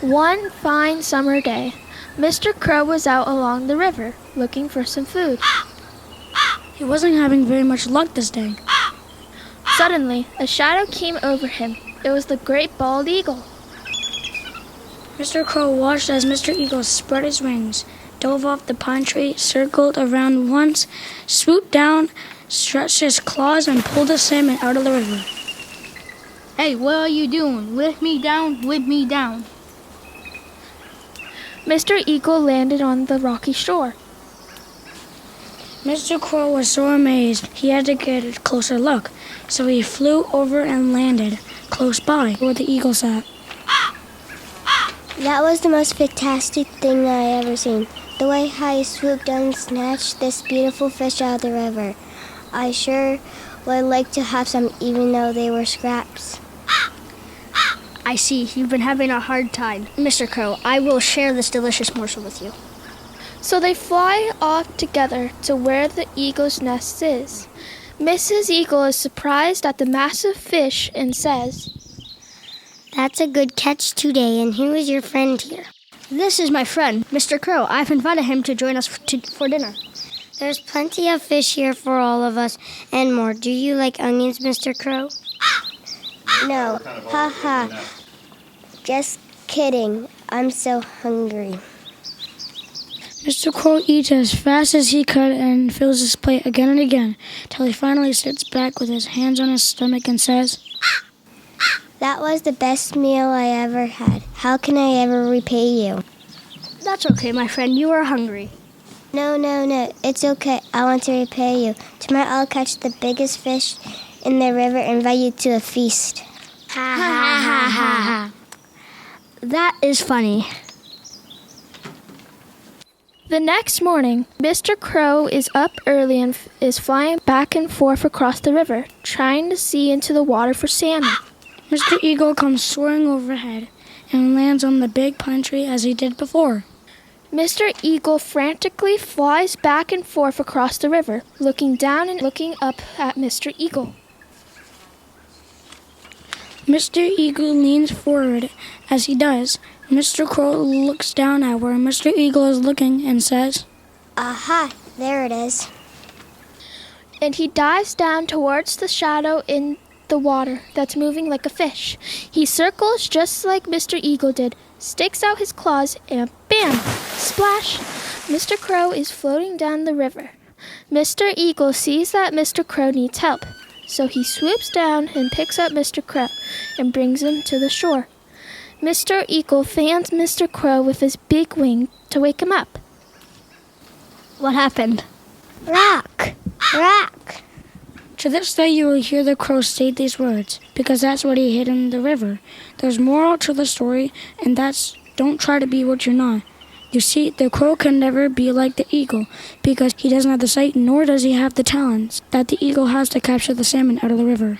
One fine summer day, Mr. Crow was out along the river looking for some food. He wasn't having very much luck this day. Suddenly, a shadow came over him. It was the great bald eagle. Mr. Crow watched as Mr. Eagle spread his wings, dove off the pine tree, circled around once, swooped down, stretched his claws, and pulled the salmon out of the river. Hey, what are you doing? Lift me down, whip me down. Mr. Eagle landed on the rocky shore. Mr. Crow was so amazed he had to get a closer look, so he flew over and landed close by where the eagle sat. That was the most fantastic thing I ever seen. The way how he swooped down and snatched this beautiful fish out of the river. I sure would like to have some even though they were scraps. I see, you've been having a hard time. Mr. Crow, I will share this delicious morsel with you. So they fly off together to where the eagle's nest is. Mrs. Eagle is surprised at the massive fish and says, That's a good catch today, and who is your friend here? This is my friend, Mr. Crow. I've invited him to join us for dinner. There's plenty of fish here for all of us and more. Do you like onions, Mr. Crow? No, ha. Just kidding. I'm so hungry. Mr. Crow eats as fast as he could and fills his plate again and again, till he finally sits back with his hands on his stomach and says, That was the best meal I ever had. How can I ever repay you? That's okay, my friend. You are hungry. No. It's okay. I want to repay you. Tomorrow I'll catch the biggest fish in the river and invite you to a feast. Ha. That is funny. The next morning, Mr. Crow is up early and is flying back and forth across the river, trying to see into the water for salmon. Mr. Eagle comes soaring overhead and lands on the big pine tree as he did before. Mr. Eagle frantically flies back and forth across the river, looking down and looking up at Mr. Eagle. Mr. Eagle leans forward. As he does, Mr. Crow looks down at where Mr. Eagle is looking and says, Aha, there it is. And he dives down towards the shadow in the water that's moving like a fish. He circles just like Mr. Eagle did, sticks out his claws, and bam! Splash! Mr. Crow is floating down the river. Mr. Eagle sees that Mr. Crow needs help, so he swoops down and picks up Mr. Crow and brings him to the shore. Mr. Eagle fans Mr. Crow with his big wing to wake him up. What happened? Rock! To this day you will hear the crow state these words, because that's what he hid in the river. There's moral to the story, and that's don't try to be what you're not. You see, the crow can never be like the eagle, because he doesn't have the sight, nor does he have the talents that the eagle has to capture the salmon out of the river.